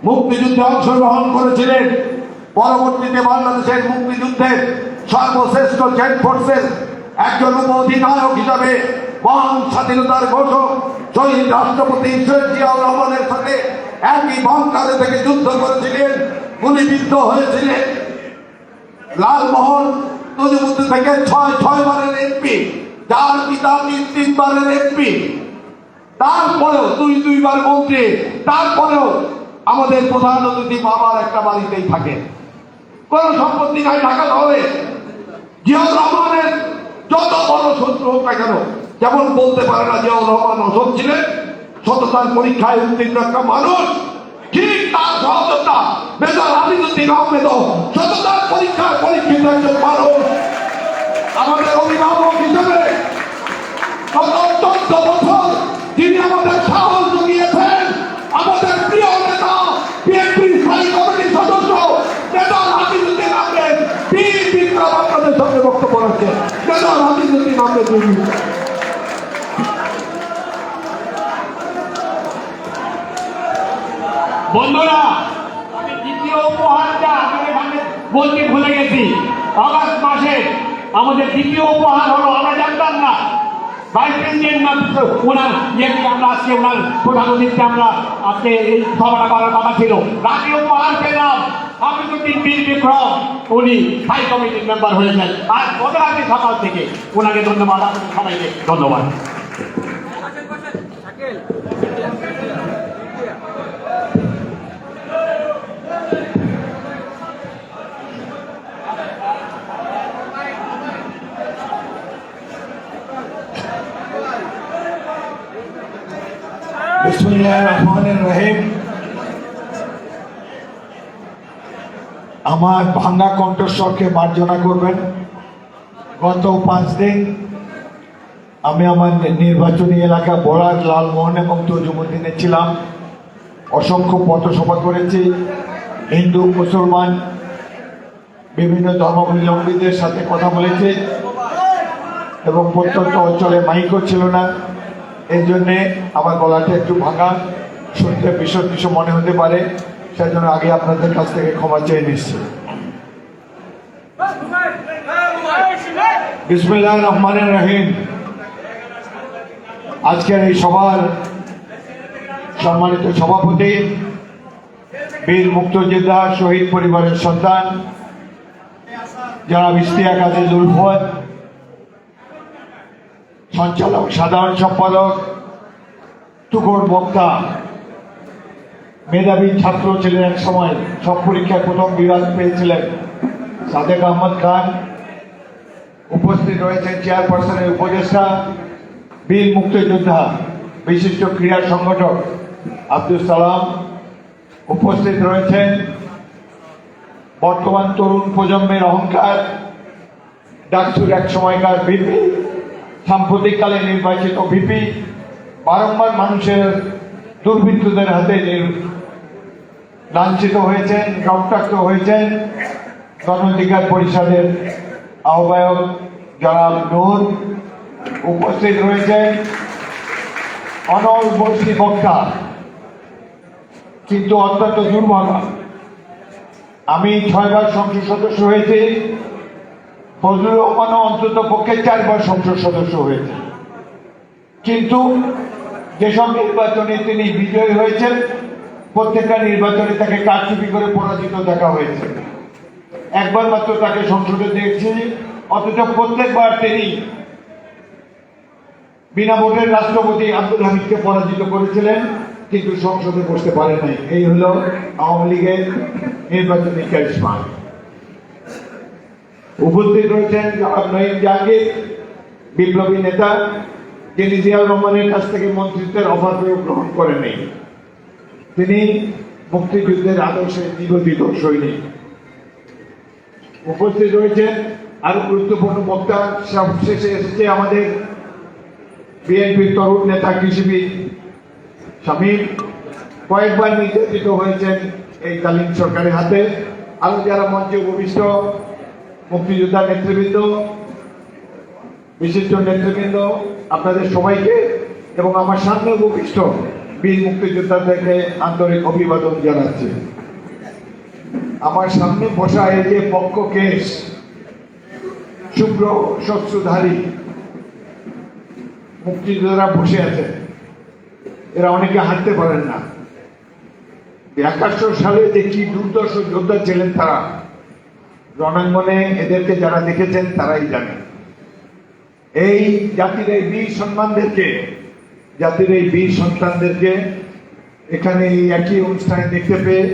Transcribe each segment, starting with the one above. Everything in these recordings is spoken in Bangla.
মুক্তিযুদ্ধে অংশগ্রহণ করেছিলেন। পরবর্তীতে বাংলাদেশের মুক্তিযুদ্ধের সর্বশ্রেষ্ঠ জেড ফোর্সের একজন উপ অধিনায়ক হিসাবে মহান স্বাধীনতার ঘোষক শহীদ রাষ্ট্রপতি শহীদ জিয়াউর রহমানের সাথে একই বাংকারে থেকে যুদ্ধ করেছিলেন, গুলিবিদ্ধ হয়েছিলেন। লালমোহন তুজুমুদ্দি থেকে 6 বারের এমপি, যার পিতা 3 বারের এমপি, তারপরেও 2 বার মন্ত্রী, তারপরেও আমাদের প্রধান অতিথি বাবার একটা বাড়িতেই থাকে, কোন সম্পত্তি নাই ঢাকা শহরে। জিয়াউর রহমানের যত বড় শত্রু হোক না কেন, যেমন বলতে পারে না জিয়াউর রহমান অসৎ ছিলেন, সততার পরীক্ষায় উত্তীর্ণ একটা মানুষ, ঠিক তার সহযোদ্ধা মেজর হাফিজউদ্দিন আহমেদ সততার পরীক্ষায় পরীক্ষিত একজন মানুষ। আমাদের অভিভাবক হিসেবে গত 14 বছর তিনি আমাদের সাহস জুগিয়েছেন। আমাদের প্রিয় নেতা বিএনপির স্থায়ী কমিটির সদস্য মেজর হাফিজউদ্দিন আহমেদ বীর বিক্রম আপনাদের সামনে বক্তব্য রাখছেন। মেজর হাফিজউদ্দিন আহমেদ বন্ধুরা, আমি দ্বিতীয় উপহারটা আপনাদের সামনে বলতে ভুলে গেছি। আগস্ট মাসে আমাদের দ্বিতীয় উপহার হলো, আমরা জানতাম না ভাইস প্রেসিডেন্ট ওনার আমরা আজকে ওনার প্রধান অতিথি আমরা আজকে এই সভাটা করার কথা ছিল। রাতে উপহার পেলাম হাফিজউদ্দিন বীর বিক্রম, উনি স্থায়ী কমিটির মেম্বার হয়েছেন। আর গত রাতে সকাল থেকে ওনাকে ধন্যবাদ, আপনাদের সবাইকে ধন্যবাদ। বিসমিল্লাহির রহমানির রহিম। আমার ভাঙ্গা কণ্ঠস্বরকে মার্জনা করবেন। গত 5 দিন আমি আমার নির্বাচনী এলাকা বড়ার, লালমোহন এবং তজুমুদ্দিনে ছিলাম। অসংখ্য পথসভা করেছি। হিন্দু, মুসলমান, বিভিন্ন ধর্মাবলম্বীদের সাথে কথা বলেছি এবং প্রত্যন্ত অঞ্চলে মাইকও ছিল না। এই জন্যে আমার গলাটা একটু ভাঙা, শুনতে ভীষণ কিছু মনে হতে পারে, সেজন্য আগে আপনাদের কাছ থেকে ক্ষমা চেয়ে নিচ্ছি। বিসমিল্লাহির রহমানির রহিম। আজকের এই সভার সম্মানিত সভাপতি, বীর মুক্তিযোদ্ধা শহীদ পরিবারের সন্তান জনাব ইশতিয়াক আজিজ উলফত, সঞ্চালক সাধারণ সম্পাদক, তুখোড় বক্তা, মেধাবী ছাত্র ছিলেন এক সময়, সব পরীক্ষায় প্রথম বিভাগ পেয়েছিলেন সাদেক আহমদ খান। উপস্থিত রয়েছেন চেয়ারপারসনের উপদেষ্টা, বীর মুক্তিযোদ্ধা, বিশিষ্ট ক্রীড়া সংগঠক আব্দুল সালাম। উপস্থিত রয়েছেন বর্তমান তরুণ প্রজন্মের অহংকার, ডাকসুর এক সময়কার ভিপি, সাম্প্রতিককালে নির্বাচিত ভিপি, বারংবার মানুষের দুর্বৃত্তদের হাতে লাঞ্ছিত হয়েছেন, রক্তাক্ত হয়েছেন। গণ অধিকার পরিষদের আহ্বায়ক জনাব নূর। উপস্থিত রয়েছেন অনল বর্ষী বক্তা। কিন্তু অত্যন্ত দুর্ভাগ্য, আমি 6 বার সংসদ সদস্য হয়েছি, ফজলুর রহমানও অন্তত পক্ষে 4 বার সংসদ সদস্য হয়েছে। কিন্তু যেসব নির্বাচনে তিনি বিজয়ী হয়েছেন, প্রত্যেকটা নির্বাচনে তাকে কারচুপি করে পরাজিত দেখা হয়েছে। একবার মাত্র তাকে সংসদে দেখছি, অথচ প্রত্যেকবার তিনি বিনা ভোটের রাষ্ট্রপতি আব্দুল হামিদকে পরাজিত করেছিলেন, কিন্তু সংসদে বসতে পারে নাই। এই হলো আওয়ামী লীগের নির্বাচনী ক্যারিশমা। উপস্থিত রয়েছেন জনাব নঈম জাহাঙ্গীর, বিপ্লবী নেতা, যিনি জিয়াউর রহমানের কাছ থেকে মন্ত্রিত্বের অফার পেয়েও গ্রহণ করেননি। তিনি মুক্তিযুদ্ধের আদর্শে নিবেদিত সৈনিক। উপস্থিত রয়েছেন আরো গুরুত্বপূর্ণ বক্তা। সবশেষে এসেছে আমাদের বিএনপির তরুণ নেতা, কৃষিবিদ শামীম, কয়েকবার নির্যাতিত হয়েছেন এই কালীন সরকারের হাতে। আরো যারা মঞ্চে উপবিষ্ট, মুক্তিযোদ্ধা নেতৃবৃন্দ, বিশিষ্ট নেতৃবৃন্দ, আপনাদের সবাইকে এবং আমার সামনে উপবিষ্ট বীর মুক্তিযোদ্ধাদেরকে আন্তরিক অভিবাদন জানাচ্ছি। আমার সামনে বসা এই যে পক্ষ কেশ শুভ্র শস্যধারী মুক্তিযোদ্ধারা বসে আছে, এরা অনেকে হাঁটতে পারেন না। 71 সালে যে কি দুর্দর্শ যোদ্ধা ছিলেন তারা, রণাঙ্গনে এদেরকে যারা দেখেছেন তারাই জানেন। এই জাতির এই বীর সম্মানদেরকে, জাতির এই বীর সন্তানদেরকে এখানে এই একই অনুষ্ঠানে দেখতে পেয়ে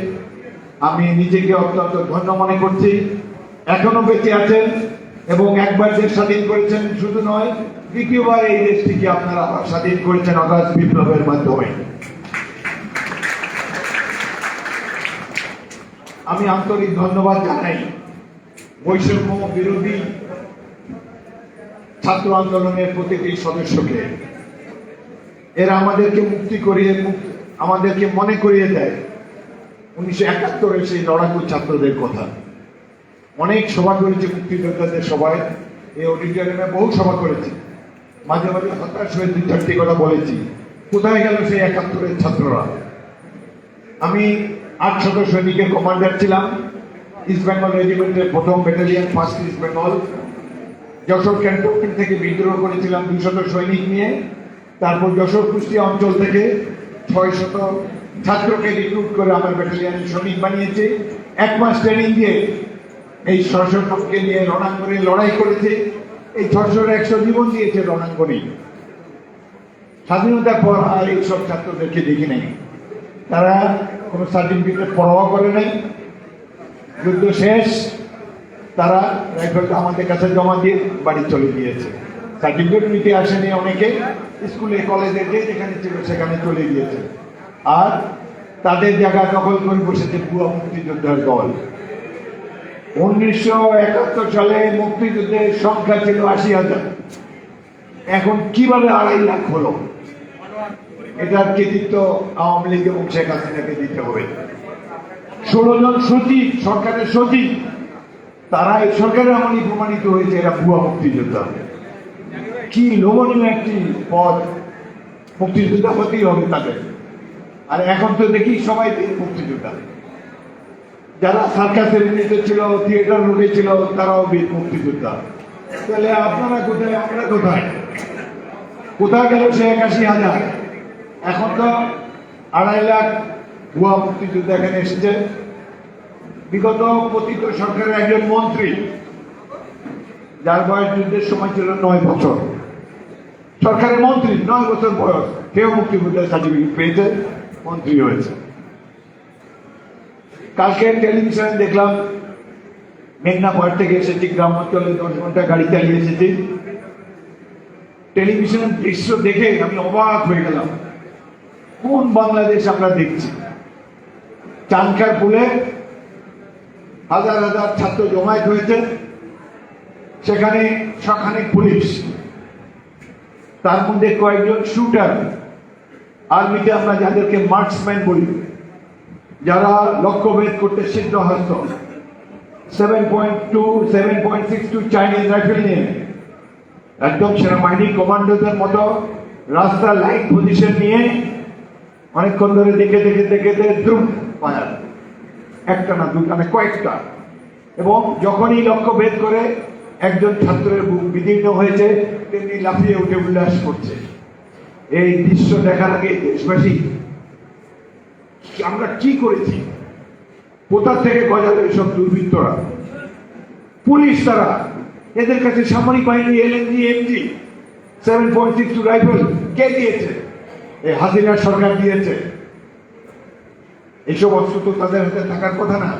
আমি নিজেকে অত্যন্ত ধন্য মনে করছি। এখনো বেঁচে আছেন এবং একবার দেশ স্বাধীন করেছেন শুধু নয়, দ্বিতীয়বার এই দেশটিকে আপনারা স্বাধীন করেছেন অগাস্ট বিপ্লবের মাধ্যমে। আমি আন্তরিক ধন্যবাদ জানাই বৈষম্য বিরোধী ছাত্র আন্দোলনের প্রতিটি সদস্যকে। এরা আমাদেরকে আমাদেরকে মনে করিয়ে দেয় 1971 সেই লড়াকু ছাত্রদের কথা। অনেক সভা করেছে মুক্তিযোদ্ধাদের সবাই, এই অডিটোরিয়ামে বহু সভা করেছি, মাঝে মাঝে হতাশ হয়ে 2-4টি কথা বলেছি। কোথায় গেল সেই 71-এর ছাত্ররা? আমি 8শত সৈনিকের কমান্ডার ছিলাম, ইস্ট বেঙ্গল রেজিমেন্টের 1ম battalion 1st east Bengal. Jessore cantonment থেকে বিদ্রোহ করেছিলাম 200 সৈনিক নিয়ে। তারপর যশোর কুষ্টিয়া অঞ্চল থেকে 600 ছাত্রকে রিক্রুট করে আমার ব্যাটালিয়নের সৈনিক বানিয়েছে। 1 মাস ট্রেনিং দিয়ে এই 600 নিয়ে রণাঙ্গনে লড়াই করেছে। এই 600-100 জীবন দিয়েছে রণাঙ্গনে। স্বাধীনতার পর আর এইসব ছাত্রদেরকে দেখি নাই, তারা কোনো সার্টিফিকেট পরোয়া করে নাই। যুদ্ধ শেষ, তারা রাইফেলটা আমাদের কাছে জমা দিয়ে বাড়ি চলে গিয়েছে। সার্টিফিকেট নিতে আসেনি, অনেকে স্কুলে কলেজে যেখানে ছিল সেখানে চলে গিয়েছে। আর তাদের জায়গা দখল করে বসেছে ভুয়া মুক্তিযোদ্ধার দল। 1971 সালে মুক্তিযুদ্ধের সংখ্যা ছিল 80,000, এখন কিভাবে 2.5 লাখ হলো? এটার কৃতিত্ব আওয়ামী লীগ এবং শেখ হাসিনাকে দিতে হবে। 16 জন সচিব, সরকারের সচিব, তারা এই সরকারের আমলে প্রমাণিত হয়েছে এরা ভুয়া মুক্তিযোদ্ধা। কি লোভনীয় একটি পদ, মুক্তিযোদ্ধা হতেই হবে তাদের। আর এখন তো দেখি সবাই মুক্তিযোদ্ধা। যারা সার্কাসের নিতে ছিল, থিয়েটার রোডে ছিল, তারাও বীর মুক্তিযোদ্ধা। তাহলে আপনারা কোথায়, আমরা কোথায়? কোথায় গেল সে 81,000? এখন তো 2.5 লাখ ভুয়া মুক্তিযোদ্ধা এখানে এসেছে। বিগত পতিত সরকারের একজন মন্ত্রী, যার বয়স যুদ্ধের সময় ছিল 9 বছর, সরকারের মন্ত্রী 9 বছর বয়স, কেউ মুক্তিযোদ্ধার সার্টিফিকেট পেয়েছে, মন্ত্রী হয়েছে। কালকে টেলিভিশনে দেখলাম, মেঘনা পাহাড় থেকে এসেছি, গ্রাম অঞ্চলে 10 ঘন্টা গাড়ি চালিয়ে এসেছি। টেলিভিশনের দৃশ্য দেখে আমি অবাক হয়ে গেলাম। কোন বাংলাদেশ আমরা দেখছি? চানখার পুলে হাজার হাজার ছাত্র জমায়েত হয়েছে, সেখানে শখানেক পুলিশ, তার মধ্যে কয়েকজন শুটার, আর্মিতে আমরা যাদেরকে মার্কসম্যান বলি, যারা লক্ষ্যভেদ করতে সিদ্ধহস্ত, 7.2, 7.62 চাইনিজ রাইফেল নিয়ে একদম সেনাবাহিনী কমান্ডোদের মতো রাস্তা লাইন পজিশন নিয়ে অনেকক্ষণ ধরে দেখে দ্রুম ফায়ার, একটা না দুটা না কয়েকটা। এবং যখনই লক্ষ্যভেদ করে একজন ছাত্রের বুক বিদীর্ণ হয়েছে, তেমনি লাফিয়ে উঠে উল্লাস করছে। এই দৃশ্য দেখার আগে দেশবাসী আমরা কি করেছি? কোথা থেকে গজাবে এসব দুর্বৃত্তরা? পুলিশ তারা, এদের কাছে সামরিক বাহিনী LMG, MG, 7.62 রাইফেল কে দিয়েছে? এই হাসিনা সরকার দিয়েছে। এইসব অস্ত্র তো তাদের হাতে থাকার কথা না,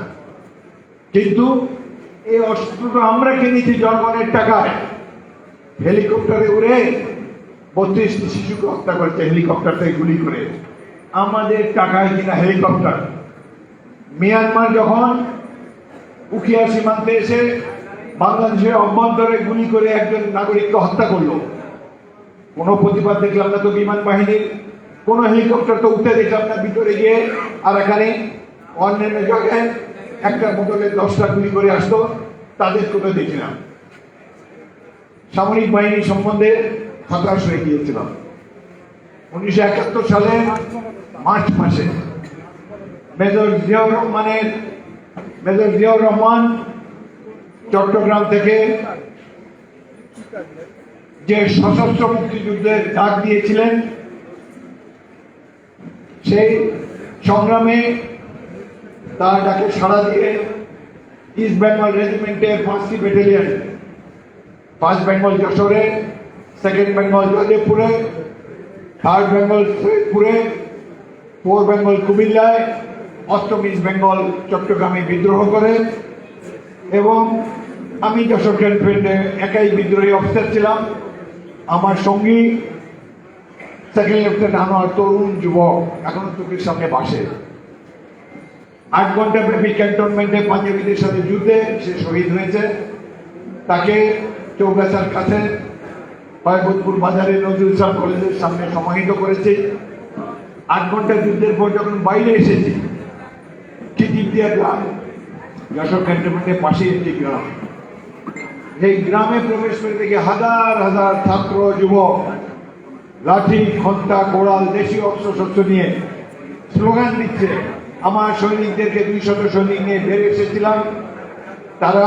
কিন্তু এই অস্ত্রটা আমরা কিনেছি জনগণের টাকায়। হেলিকপ্টারে উড়ে 32টি শিশুকে হত্যা করেছে, হেলিকপ্টার থেকে গুলি করে, আমাদের টাকায় কিনা হেলিকপ্টার। মিয়ানমার যখন উখিয়া সীমান্তে এসে বাংলাদেশের অভ্যন্তরে গুলি করে একজন নাগরিককে হত্যা করলো, কোনো প্রতিবাদ দেখলাম না তো বিমান বাহিনীর, কোনো হেলিকপ্টার তো উঠতে দেখলাম না ভিতরে গিয়ে। আর এখানে অন্যান্য জায়গায় একটা বোতলে 10টা গুলি করে আসতো, তাদের কোথাও দেখলাম। সামরিক বাহিনী সম্বন্ধে হতাশ হয়ে গিয়েছিলাম। 1971 সালে মার্চ মাসে মেজর জিয়াউর রহমান চট্টগ্রাম থেকে যে সশস্ত্র মুক্তিযুদ্ধের ডাক দিয়েছিলেন, সেই সংগ্রামে তার ডাকে সাড়া দিয়ে ইস্ট বেঙ্গল রেজিমেন্টের 5টি ব্যাটালিয়ন, 1st বেঙ্গল যশোরে, 2nd বেঙ্গল জয়দেবপুরে, 3rd বেঙ্গল সৈয়দপুরে, 4 বেঙ্গল কুমিল্লায়, 8ম ইস্ট বেঙ্গল চট্টগ্রামে বিদ্রোহ করে এবং আমি যশোর ক্যান্টনমেন্টে একাই বিদ্রোহী অফিসার ছিলাম। আমার সঙ্গী 2nd লেফটেন্যান্ট আনোয়ার, তরুণ যুবক, এখনো চোখের সামনে বাসে। 8 ঘন্টা ব্যাপী ক্যান্টনমেন্টে পাঞ্জাবিদের সাথে যুদ্ধে সে শহীদ হয়েছে। তাকে চৌগাছার কাছে পায়বতপুর বাজারে নজরুল ইসলাম কলেজের সামনে সমাহিত করেছে। 8 ঘন্টা যুদ্ধের পর যখন বাইরে এসেছি, টিটিপিয়া গ্রাম, যশোর ক্যান্টনমেন্টের পাশে একটি গ্রাম, এই গ্রামে প্রবেশ করে দেখি হাজার হাজার ছাত্র যুবক লাঠি, খন্তা, কোড়াল, দেশীয় অস্ত্রশস্ত্র নিয়ে স্লোগান দিচ্ছে। আমার সৈনিকদেরকে 200 সৈনিক নিয়ে বেড়ে এসেছিলাম। তারা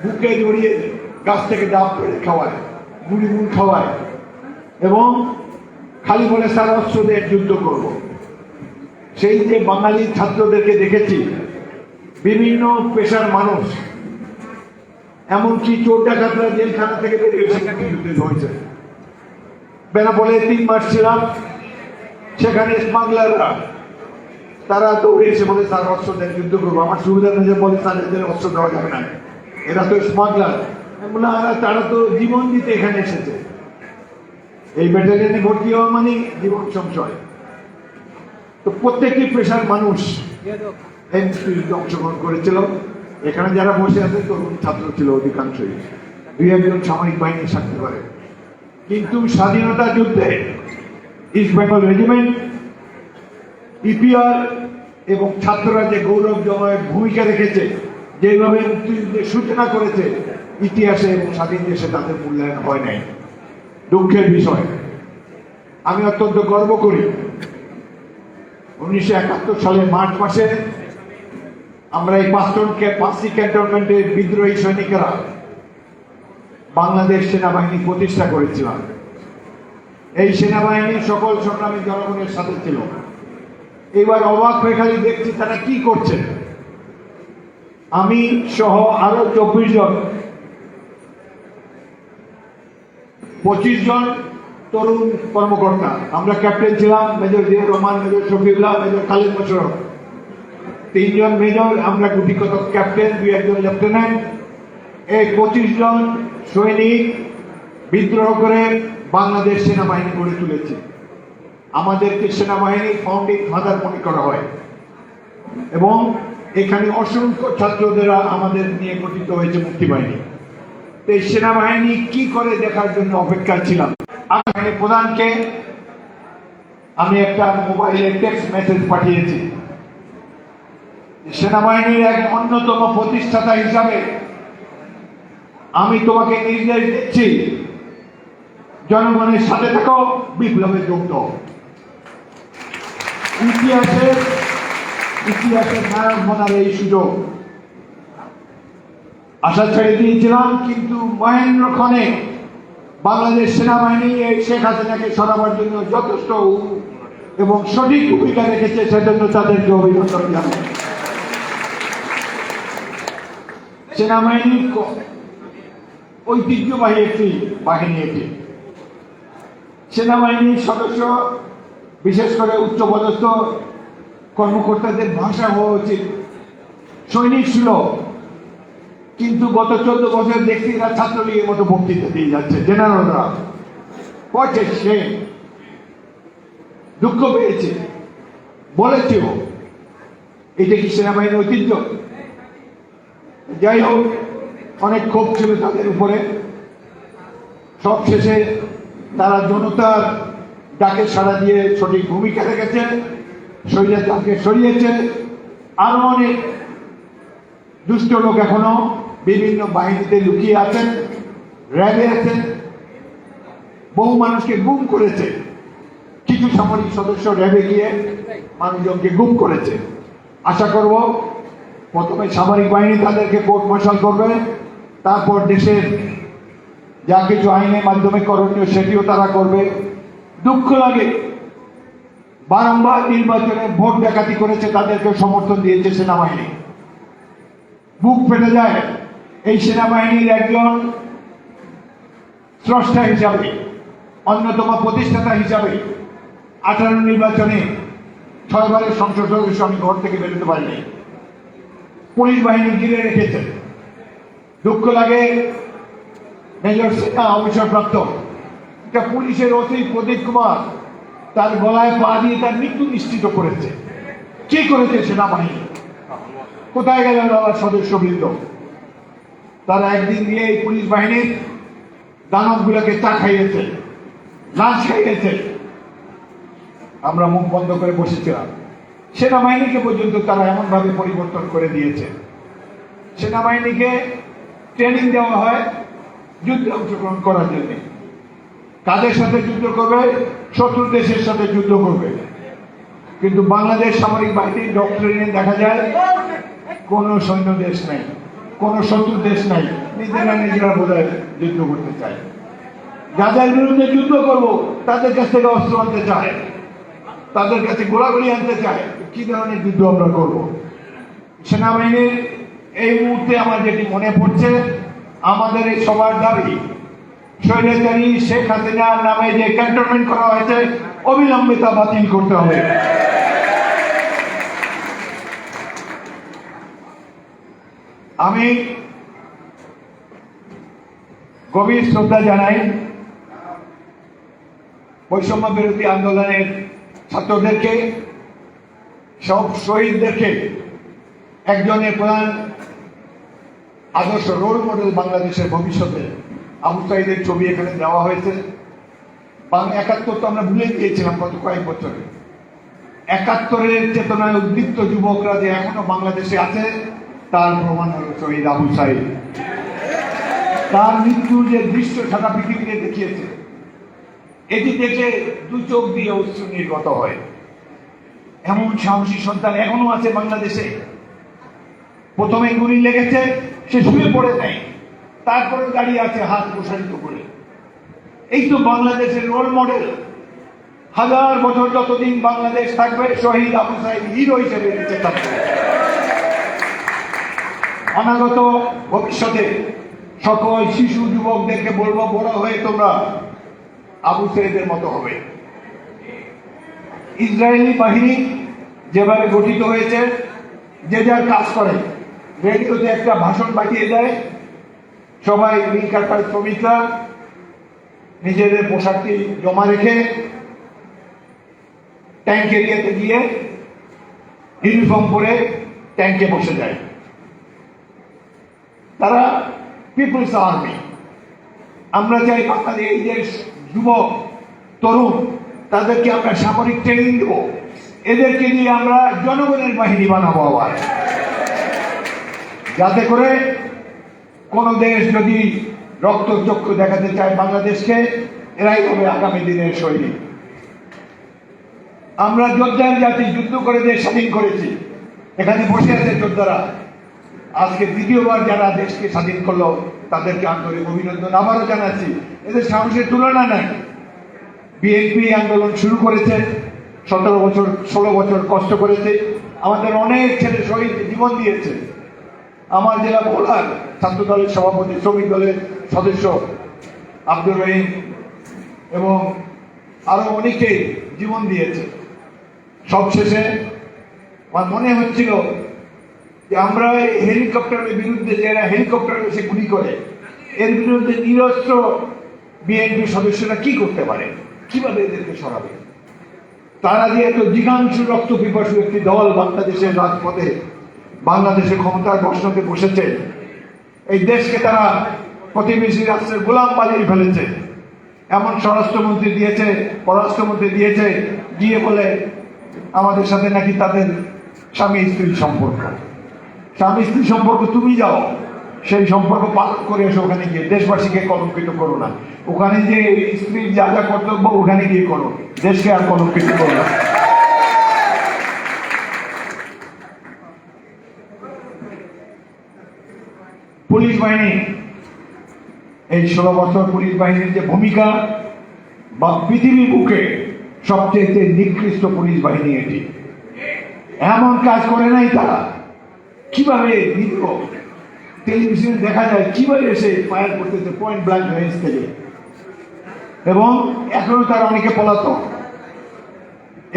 বুকে জড়িয়ে গাছ থেকে ডাব করে খাওয়ায়, গুড়ি গুড় খাওয়ায় এবং খালি বলে স্যার অস্ত্র দিয়ে যুদ্ধ করব। সেই যে বাঙালি ছাত্রদেরকে দেখেছি, বিভিন্ন পেশার মানুষ, এমনকি চোর ডাকাতরা জেলখানা থেকে বেরিয়ে সেখানে যুদ্ধে হয়েছে। বেনাপোলে 3 মাস ছিলাম, সেখানে স্মাগলাররা তারা দৌড়ে এসে বলে স্যার অস্ত্র দেন, যুদ্ধ করবো। আমার সুবিধা নেই যে বলে স্যার এদের অস্ত্র দেওয়া যাবে না, এরা তো স্মাগলার। তারা তো জীবন দিতে এখানে এসেছে। এই ব্যাটালিয়নে ভর্তি হওয়া মানে জীবন সংশয়। তো প্রত্যেকটি পেশার মানুষ এই মুক্তিযুদ্ধে অংশগ্রহণ করেছিল। এখানে যারা বসে আছে তরুণ ছাত্র ছিল অধিকাংশই, 2-1 সামরিক বাহিনী থাকতে পারে। কিন্তু স্বাধীনতা যুদ্ধে ইস্ট বেঙ্গল রেজিমেন্ট, ইপিআর এবং ছাত্ররা যে গৌরবজনক ভূমিকা রেখেছে, যেভাবে মুক্তিযুদ্ধের সূচনা করেছে, ইতিহাসে এবং স্বাধীন দেশে তাদের মূল্যায়ন হয় নাই। দুঃখের বিষয়। আমি অত্যন্ত গর্ব করি 1971 সালের মার্চ মাসে আমরা এই 5টি ক্যান্টনমেন্টের বিদ্রোহী সৈনিকেরা বাংলাদেশ সেনাবাহিনী প্রতিষ্ঠা করেছিলাম। এই সেনাবাহিনী সকল সংগ্রামী জনগণের সাথে ছিল। এবার অবাক হয়ে খালি দেখছি তারা কি করছে। আমি সহ আরো 24 জন, 25 জন তরুণ কর্মকর্তা, আমরা ক্যাপ্টেন ছিলাম, major Ziaur Rahman, major Shafiullah, major Khalid Mosharraf, 3 জন মেজর, আমরা গুটিকত ক্যাপ্টেন, 2-1 জন লেফটেন্যান্ট। এই 25 জন সৈনিক বিদ্রোহ করে বাংলাদেশ সেনাবাহিনী গড়ে তুলেছে। আমাদেরকে সেনাবাহিনী ফাউন্ডিং ফাদার মনে করা হয় এবং এখানে অসংখ্য ছাত্রদেরা আমাদের নিয়ে গঠিত হয়েছে মুক্তিবাহিনী। এই সেনাবাহিনী কি করে দেখার জন্য অপেক্ষা ছিলাম। আমি প্রধানকে আমি একটা মোবাইলে টেক্সট মেসেজ পাঠিয়েছি। সেনাবাহিনীর এক অন্যতম প্রতিষ্ঠাতা হিসাবে আমি তোমাকে নির্দেশ দিচ্ছি, জনগণের সাথে থাকো, বিপ্লবে যোগ দাও। ইতিহাসের নায়ক বনার এই সুযোগ আশা ছেড়ে দিয়েছিলাম, কিন্তু মহেন্দ্রক্ষণে বাংলাদেশ সেনাবাহিনী এই শেখ হাসিনাকে সরাবার জন্য যথেষ্ট এবং সঠিক ভূমিকা রেখেছে, সেজন্য তাদেরকে অভিনন্দন জানাই। সেনাবাহিনী ঐতিহ্যবাহী একটি বাহিনী। এটি সেনাবাহিনীর সদস্য, বিশেষ করে উচ্চপদস্থ কর্মকর্তাদের ভাষা হওয়া উচিত সৈনিক ছিল, কিন্তু গত 14 বছর দেখছি এরা ছাত্রলীগের মতো বক্তৃতা দিয়ে যাচ্ছে। জেনারেলরা পড়ছে, সে দুঃখ পেয়েছে, বলেছেও। এটা কি সেনাবাহিনীর ঐতিহ্য? যাই হোক, অনেক ক্ষোভ ছিল তাদের উপরে। সব শেষে তারা জনতার ডাকে সাড়া দিয়ে সঠিক ভূমিকা রেখেছে, স্বৈরাচারকে সরিয়েছে। আরো অনেক দুষ্ট লোক এখনো বিভিন্ন বাহিনীতে লুকিয়ে আছেন, র্যাবে আছেন, বহু মানুষকে গুম করেছে। কিছু সামরিক সদস্য র্যাবে গিয়ে মানুষজনকে গুম করেছে। আশা করব প্রথমে সামরিক বাহিনী তাদেরকে কোর্ট মার্শাল করবে, তারপর দেশের যা কিছু আইনের মাধ্যমে করণীয় সেটিও তারা করবে। দুঃখ লাগে বারংবার নির্বাচনে ভোট ডাকাতি করেছে, তাদেরকে সমর্থন দিয়েছে সেনাবাহিনী। বুক ফেটে যায় এই সেনাবাহিনীর একজন স্রষ্টা হিসাবে, অন্যতম প্রতিষ্ঠাতা হিসাবে 18 নির্বাচনে 6 বারের সংসদ সদস্য আমি ঘর থেকে বেরোতে পারিনি। পুলিশ বাহিনী ঘিরে রেখেছে। দুঃখ লাগে মেজর সিনহা অবসরপ্রাপ্ত একটা পুলিশের ওসি প্রদীপ কুমার তার গলায় পা দিয়ে তার মৃত্যু নিশ্চিত করেছে। কি করেছে সেনাবাহিনী? কোথায় গেল আমার সদস্যবৃন্দ? তারা একদিন দিয়ে এই পুলিশ বাহিনীর দানবগুলোকে চা খাইয়েছে, লাঞ্চ খাইয়েছে। আমরা মুখ বন্ধ করে বসেছিলাম। সেনাবাহিনীকে পর্যন্ত তারা এমন ভাবে পরিবর্তন করে দিয়েছে। সেনাবাহিনীকে ট্রেনিং দেওয়া হয় যুদ্ধে অংশগ্রহণ করার জন্য। কাদের সাথে যুদ্ধ করবে? শত্রু দেশের সাথে যুদ্ধ করবে। কিন্তু বাংলাদেশ সামরিক বাহিনীর ডক্টরিনে দেখা যায় কোন সৈন্য দেশ নাই, কোন শত্রু দেশ নাই, নিজেরা বোধহয় যুদ্ধ করতে চায়। যাদের বিরুদ্ধে যুদ্ধ করব তাদের কাছ থেকে অস্ত্র আনতে চায়, তাদের কাছে গোলাগুলি আনতে চায়। কি ধরনের যুদ্ধ আমরা করব? সেনাবাহিনীর এই মুহূর্তে আমার যেটি মনে পড়ছে, আমাদের এই সবার দাবি স্বৈরাচারী শেখ হাসিনার নামে যে ক্যান্টনমেন্ট করা হয়েছে অবিলম্বে তা বাতিল করতে হবে। আমি গভীর শ্রদ্ধা জানাই বৈষম্য বিরোধী আন্দোলনের ছাত্রদেরকে, সব শহীদদেরকে। একজনের প্রধান আদর্শ রোল মডেল বাংলাদেশের ভবিষ্যতে আবু সাইদের ছবি এখানে দেওয়া হয়েছে। 71 তো আমরা ভুলে গিয়েছিলাম গত কয়েক বছরে। 71-এর চেতনায় উদ্দীপ্ত যুবকরা যে এখনো বাংলাদেশে আছে তার প্রমাণ হল শহীদ আবু সাইদ। তার মৃত্যুর যে দৃশ্য সারা পৃথিবীতে দেখিয়েছে, এটি দেখে দু চোখ দিয়ে অশ্রু নির্গত হয়। এমন সাহসী সন্তান এখনো আছে বাংলাদেশে। প্রথমে গুলি লেগেছে, সে শুয়ে পড়ে নাই, তারপরে দাঁড়িয়ে আছে হাত প্রসারিত করে। এই তো বাংলাদেশের রোল মডেল। হাজার বছর যতদিন বাংলাদেশ থাকবে, শহীদ আবু সাইদ হিরো হিসেবে বেঁচে থাকবে। অনাগত ভবিষ্যতে সকল শিশু যুবকদেরকে বলবো, বড় হয়ে তোমরা আবু সাইদের মতো হবে। ইসরায়েলি বাহিনী যেভাবে গঠিত হয়েছে, যে যার কাজ করে, রেডিওতে একটা ভাষণ পাঠিয়ে দেয়, সবাই মিল কারখানার শ্রমিকরা নিজেদের পোশাকটি জমা রেখে ট্যাঙ্ক এরিয়াতে গিয়ে ইউনিফর্ম পরে ট্যাঙ্কে বসে যায়। তারা পিপলস আর্মি। আমরা চাই বাংলাদেশ এই যে যুবক তরুণ, তাদেরকে আমরা সামরিক ট্রেনিং দেব, এদেরকে নিয়ে আমরা জনগণের বাহিনী বানাবো আবার, যাতে করে কোন দেশ যদি রক্তচক্ষু দেখাতে চায় বাংলাদেশকে, এরাই হবে আগামী দিনের সৈনিক। আমরা যোদ্ধার জাতি, যুদ্ধ করে দেশ স্বাধীন করেছি। এখানে বসে আছে যোদ্ধারা। আজকে দ্বিতীয়বার যারা দেশকে স্বাধীন করলো তাদেরকে আন্তরিক অভিনন্দন আবারও জানাচ্ছি। এদের সাহসের তুলনা নাই। বিএনপি আন্দোলন শুরু করেছে, 17 বছর 16 বছর কষ্ট করেছে। আমাদের অনেক ছেলে শহীদ জীবন দিয়েছে। আমার জেলা ভোলার ছাত্র দলের সভাপতি, শ্রমিক দলের সদস্য আব্দুর রহিম এবং আরো অনেকেই জীবন দিয়েছে। সবশেষে আমার মনে হচ্ছিল যে আমরা হেলিকপ্টারের বিরুদ্ধে, যারা হেলিকপ্টারে এসে গুলি করে, এর বিরুদ্ধে নিরস্ত্র বিএনপি সদস্যরা কি করতে পারে, কিভাবে এদেরকে সরাবে? তারা যে এত জিঘাংশু রক্ত পিপাসু একটি দল বাংলাদেশের রাজপথে, বাংলাদেশে ক্ষমতার বসতে বসেছে, এই দেশকে তারা প্রতিবেশী রাষ্ট্রের গোলাম বানিয়ে ফেলেছে। এমন স্বরাষ্ট্রমন্ত্রী দিয়েছে, পররাষ্ট্রমন্ত্রী দিয়েছে, গিয়ে বলে আমাদের সাথে নাকি তাদের স্বামী স্ত্রীর সম্পর্ক। স্বামী স্ত্রী সম্পর্ক তুমি যাও, সেই সম্পর্ক পালন করে এসে ওখানে গিয়ে দেশবাসীকে কলঙ্কিত করো না। ওখানে যে স্ত্রীর যা যা কর্তব্য ওখানে গিয়ে করো, দেশকে আর কলঙ্কিত করো না। পুলিশ বাহিনী, এই 16 বছর পুলিশ বাহিনীর যে ভূমিকা, বা পৃথিবীর বুকে সবচেয়ে নিকৃষ্ট পুলিশ বাহিনী এটি। এমন কাজ করে নাই তারা। কিভাবে টেলিভিশনে দেখা যায় কিভাবে এসে ফায়ার করতেছে পয়েন্ট ব্ল্যাঙ্ক রেঞ্জ থেকে, এবং এখনো তারা অনেকে পলাতক।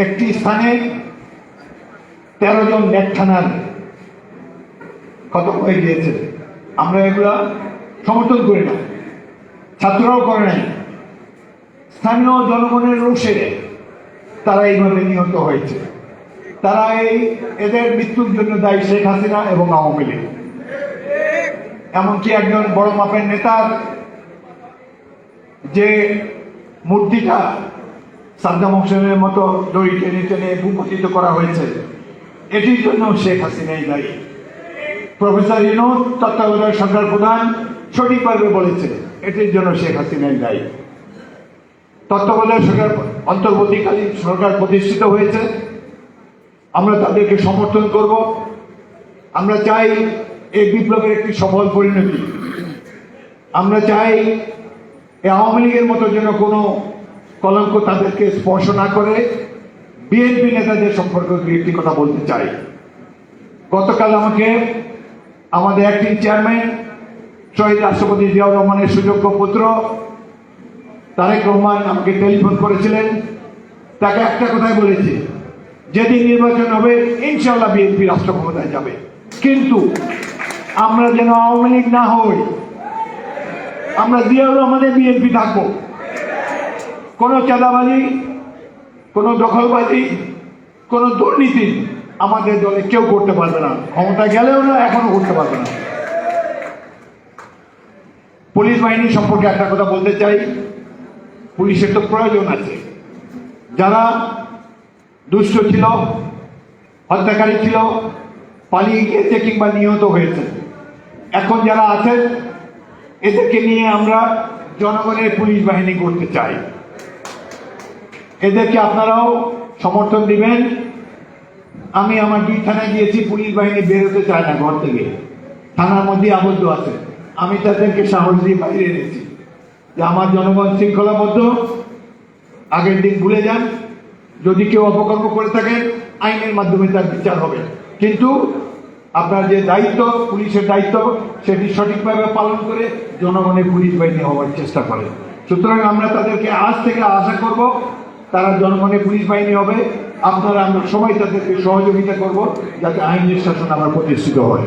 একটি স্থানে 13 জন নেট থানার খতম হয়ে গিয়েছে। আমরা এগুলা সমর্থন করি না, ছাত্ররাও করে নাই। স্থানীয় জনগণের রোষে তারা এইভাবে নিহত হয়েছে। তারা এদের মৃত্যুর জন্য দায়ী শেখ হাসিনা এবং আওয়ামী লীগ। এমনকি একজন বড় মাপের নেতার যে মূর্তিটা সাদ্দাম হোসেনের মতো দড়ি টেনে টেনে ভূপতিত করা হয়েছে, এটির জন্য শেখ হাসিনাই দায়ী। প্রফেসর ইউনূস তত্ত্বাবধায়ক সরকার প্রধান সঠিকভাবে বলেছে, এটির জন্য শেখ হাসিনাই দায়ী। তত্ত্বাবধায়ক সরকার, অন্তর্বর্তীকালীন সরকার প্রতিষ্ঠিত হয়েছে। আমরা তাদেরকে সমর্থন করব। আমরা চাই এই বিপ্লবের একটি সফল পরিণতি। আমরা চাই এই আওয়ামী লীগের মতো যেন কোনো কলঙ্ক তাদেরকে স্পর্শ না করে। বিএনপি নেতাদের সম্পর্কে একটি কথা বলতে চাই। গতকাল আমাকে আমাদের অ্যাক্টিং চেয়ারম্যান শহীদ রাষ্ট্রপতি জিয়াউর রহমানের সুযোগ্য পুত্র তারেক রহমান আমাকে টেলিফোন করেছিলেন। তাকে একটা কথাই বলেছি, যেদিন নির্বাচন হবে ইনশাআল্লাহ বিএনপি রাষ্ট্র ক্ষমতায় যাবে, কিন্তু আমরা যেন আওয়ামী লীগ না হই। আমরা জিয়াউর রহমানের বিএনপি থাকবো। কোনো চাঁদাবাজি, কোনো দখলবাজি, কোনো দুর্নীতি আমাদের দলে কেউ করতে পারবে না। ক্ষমতা গেলেও না, এখনো করতে পারবে না। পুলিশ বাহিনী সম্পর্কে একটা কথা বলতে চাই, পুলিশের তো প্রয়োজন আছে। যারা দুষ্ট ছিল, হত্যাকারী ছিল, পালিয়ে গিয়েছে কিংবা নিহত হয়েছে, এখন যারা আছেন এদেরকে নিয়ে আমরা জনগণের পুলিশ বাহিনী করতে চাই। এদেরকে আপনারাও সমর্থন দিবেন। আমি আমার 2 থানায় গিয়েছি, পুলিশ বাহিনী বেরোতে চায় না ঘর থেকে, থানার মধ্যে আবদ্ধ আছে। আমি তাদেরকে সাহস দিয়ে বাইরে এনেছি যে আমার জনগণ শৃঙ্খলাবদ্ধ, আগের দিন ভুলে যান। যদি কেউ অপকর্ম করে থাকেন আইনের মাধ্যমে তার বিচার হবে, কিন্তু আপনার যে দায়িত্ব, পুলিশের দায়িত্ব, সেটি সঠিকভাবে পালন করে জনগণের পুলিশ বাহিনী হওয়ার চেষ্টা করে। সুতরাং আমরা তাদেরকে আজ থেকে আশা করব তারা জনগণের পুলিশ বাহিনী হবে। আপনারা, আমরা সবাই তাদেরকে সহযোগিতা করব যাতে আইনের শাসন আবার প্রতিষ্ঠিত হয়।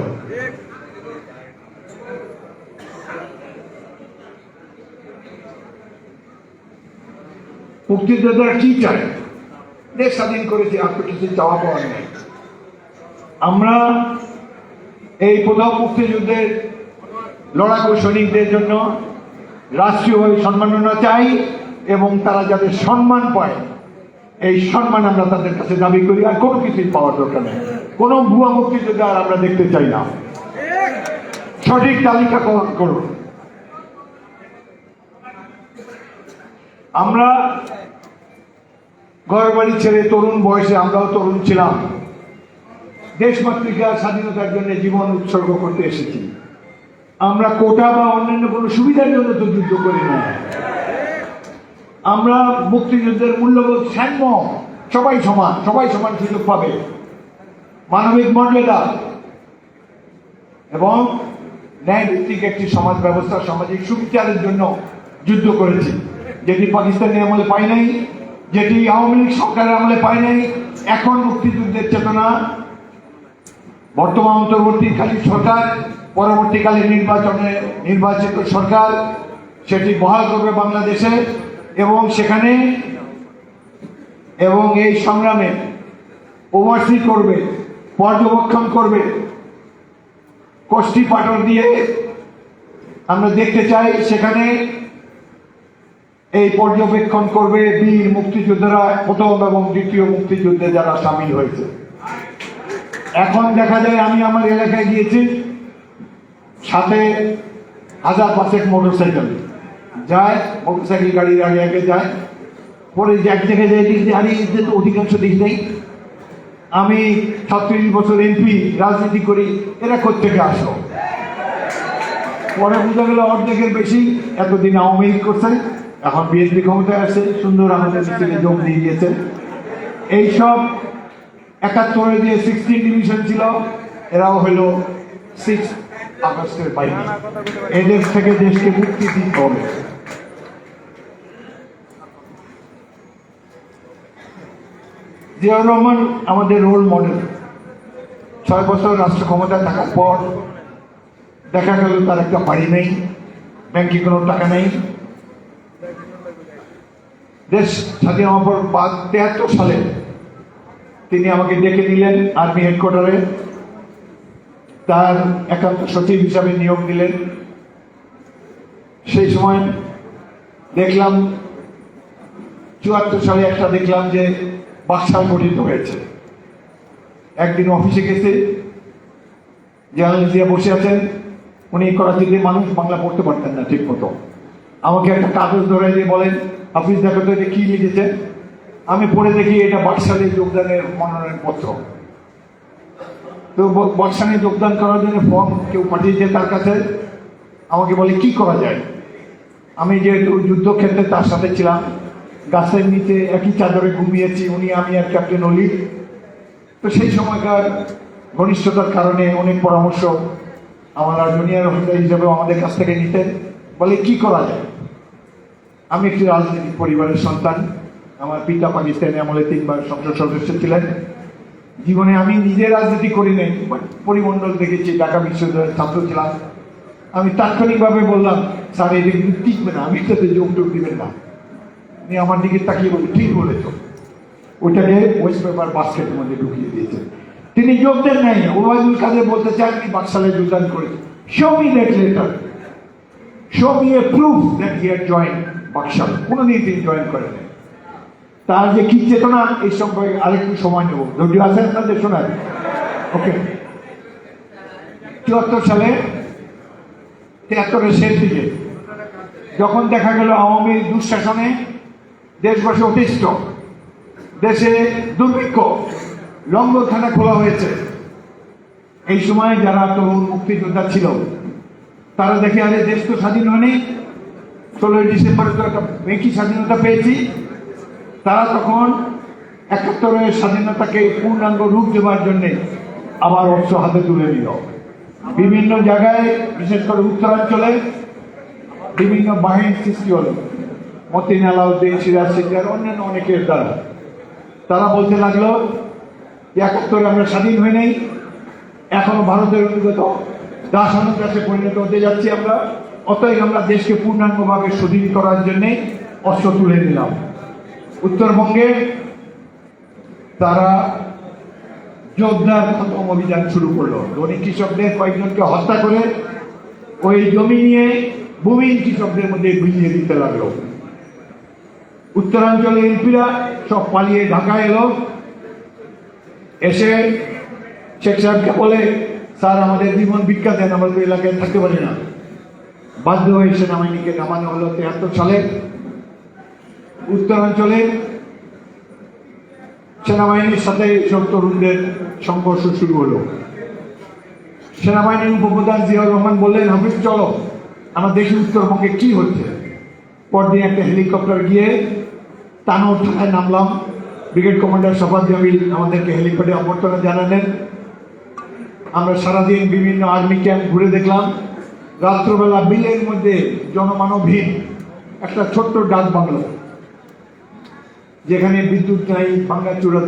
মুক্তিযোদ্ধারা কি চায়? দেশ স্বাধীন করেছে, আর কিছু চাওয়া পাওয়া নেই। আমরা এই প্রথম মুক্তিযুদ্ধের লড়াকু সৈনিকদের জন্য রাষ্ট্রীয়ভাবে সম্মাননা চাই, এবং তারা যাতে সম্মান পায় এই সম্মান আমরা তাদের কাছে দাবি করি। আর কোনো কিছুই পাওয়ার দরকার নেই। কোনো ভুয়া মুক্তিযোদ্ধা আর আমরা দেখতে চাই না। সঠিক তালিকা করুন। আমরা ঘর বাড়ি ছেড়ে তরুণ বয়সে, আমরাও তরুণ ছিলাম, দেশমাতৃকা স্বাধীনতার জন্য জীবন উৎসর্গ করতে এসেছি। আমরা কোটা বা অন্যান্য কোনো সুবিধার জন্য তো যুদ্ধ করি না। আমরা মুক্তিযুদ্ধের মূল্যবোধ সাম্য, সবাই সমান, সবাই সমান সুযোগ পাবে, মানবিক মর্যাদা এবং ন্যায়ভিত্তিক একটি সমাজ ব্যবস্থা, সামাজিক সুবিচারের জন্য যুদ্ধ করেছি, যেটি পাকিস্তানি আমলে পাই নাই, যেটি আওয়ামী লীগ সরকারের আমলে পাই নাই। এখন মুক্তিযুদ্ধের চেতনা বর্তমান অন্তর্বর্তীকালীন সরকার, পরবর্তীকালে নির্বাচিত সরকার সেটি বহাল করবে বাংলাদেশে, এবং সেখানে এবং এই সংগ্রামে ওভারসি করবে, পর্যবেক্ষণ করবে। কোষ্ঠী পাটর দিয়ে আমরা দেখতে চাই সেখানে এই পর্যবেক্ষণ করবে বীর মুক্তিযোদ্ধারা, প্রথম এবং দ্বিতীয় মুক্তিযুদ্ধে যারা সামিল হয়েছে। এখন দেখা যায়, আমি আমার এলাকায় গিয়েছি, সাথে 1000-500 মোটরসাইকেল যায়, মোটরসাইকেল গাড়ির আগে আগে যায়। পরে যে এক জায়গায় যাই দেখি আরে এদের তো অধিকাংশ দিক নেই। আমি 36 বছর এমপি রাজনীতি করি, এরা কোত্থেকে আসলো? পরে বোঝা গেল অর্ধেকের বেশি এতদিন আওয়ামী লীগ করছে, এখন বিএনপি ক্ষমতায় আসছে, সুন্দর আমাদের মিছিলে যোগ দিয়ে দিয়েছে। এইসব 71-এ যে 16 ডিভিশন ছিল, এরাও হলো 6 আগস্টের বাহিনী। এদের থেকে দেশকে মুক্তি দিতে হবে। জিয়াউর রহমান আমাদের রোল মডেল। 6 বছর রাষ্ট্র ক্ষমতায় থাকার পর দেখা গেল তার একটা বাড়ি নেই, ব্যাংকে কোনো টাকা নেই। দেশ স্বাধীন হওয়ার পর 73 সালে তিনি আমাকে ডেকে নিলেন আর্মি হেডকোয়ার্টারে, তার একান্ত সচিব হিসাবে নিয়োগ দিলেন। সেই সময় দেখলাম 74 সালে একটা দেখলাম যে বাকশাল গঠিত হয়েছে। একদিন অফিসে গেছে, জেনারেল জিয়া বসে আছেন, উনি করাচিতে মানুষ, বাংলা পড়তে পারতেন না ঠিক মতো। আমাকে একটা কাগজ ধরে দিয়ে বলেন, অফিস দেখো তো এটা কি লিখেছেন। আমি পড়ে দেখি এটা বাকশালে যোগদানের মনোনয়ন পত্র। তো বাকশালে যোগদান করার জন্য ফর্ম কেউ পাঠিয়েছে তার কাছে। আমাকে বলে কি করা যায়। আমি যেহেতু যুদ্ধক্ষেত্রে তার সাথে ছিলাম, গাছের নিচে একই চাদরে ঘুমিয়েছি উনি, আমি আর ক্যাপ্টেন অলি। তো সেই সময়কার ঘনিষ্ঠতার কারণে অনেক পরামর্শ আমার জুনিয়র অফিসার হিসেবে আমাদের কাছ থেকে নিতেন। বলে কি করা যায়। আমি একটি রাজনৈতিক পরিবারের সন্তান, আমার পিতা পাকিস্তানি আমলে 3 বার সংসদ সদস্য ছিলেন। জীবনে আমি নিজে রাজনীতি করি নাই, পরিমণ্ডল দেখেছি, ঢাকা বিশ্ববিদ্যালয়ের ছাত্র ছিলাম। আমি তাৎক্ষণিকভাবে বললাম, স্যার এটা কিন্তু টিকবে না, আমি সাথে যোগযোগ দিবেন না। উনি আমার দিকে তাকিয়ে বলি, ঠিক বলেছ। ওটাকে ওয়েস্ট পেপার বাস্কেটের মধ্যে ঢুকিয়ে দিয়েছেন। তিনি যোগ দেন নাই। ওবায়দুল কাদের বলতে চান আমি বাকশালে যোগদান করেছি। Show me that letter, show me a proof that he had joined Baksal. কোনোদিন তিনি জয়েন করেন। তার যে কি চেতনা, এই সম্পর্কে আরেকটু সময় নেব। ধৈর্য আছে আপনাদের শোনার? ওকে। 74 সালে 73-এর শেষ দিকে যখন দেখা গেল আওয়ামী দুঃশাসনে দেশবাসী অতিষ্ঠ, দেশে দুর্ভিক্ষ, লঙ্গরখানা খোলা হয়েছে, এই সময় যারা তরুণ মুক্তিযোদ্ধা ছিল তারা দেখে আরে দেশ তো স্বাধীন হয়নি, 16 ডিসেম্বরে তো একটা বেশি স্বাধীনতা পেয়েছি। তারা তখন 71-এর স্বাধীনতাকে পূর্ণাঙ্গ রূপ দেওয়ার জন্যে আবার অস্ত্র হাতে তুলে নিল। বিভিন্ন জায়গায়, বিশেষ করে উত্তরাঞ্চলে বিভিন্ন বাহিনীর সৃষ্টি হল, মতিন আলাউদ্দিন, সিরাজ সিকদার, অন্যান্য অনেকের দ্বারা। তারা বলতে লাগলো 71-এ আমরা স্বাধীন হয়ে নেই, এখনো ভারতের অনুগত দাসানুর কাছে পরিণত হতে যাচ্ছি আমরা, অতএব আমরা দেশকে পূর্ণাঙ্গভাবে স্বাধীন করার জন্যে অস্ত্র তুলে নিলাম। উত্তরবঙ্গে তারা জোরদার খতম অভিযান শুরু করলো। ধনী কৃষকদের কয়েকজনকে হত্যা করে ওই জমি নিয়ে ভূমিহীন কৃষকদের মধ্যে বিলিয়ে দিতে লাগলো। উত্তরাঞ্চলে এমপিরা সব পালিয়ে ঢাকা এলো, এসে শেখ সাহেবকে বলে, স্যার আমাদের জীবন ভিক্ষা দেন, আমরা তো এলাকায় থাকতে পারি না। বাধ্য হয়ে সেনাবাহিনীকে নামানো হলো 73 সালে। উত্তরাঞ্চলে সেনাবাহিনীর সাথে সব তরুণদের সংঘর্ষ শুরু হলো। সেনাবাহিনীর উপপ্রধান জিয়াউর রহমান বললেন, হাফিজ চলো আমরা দেখি উত্তরবঙ্গে কি হচ্ছে। পরদিন একটা হেলিকপ্টার গিয়ে তানোর থানায় নামলাম। ব্রিগেড কমান্ডার শফাত জামিল আমাদেরকে হেলিপ্যাডে অভ্যর্থনা জানালেন। আমরা সারাদিন বিভিন্ন আর্মি ক্যাম্প ঘুরে দেখলাম। রাত্রবেলা বিলের মধ্যে জনমানবহীন একটা ছোট্ট ডাক বাংলো, যেখানে বিদ্যুৎ নাই, ভাঙ্গাচুরা,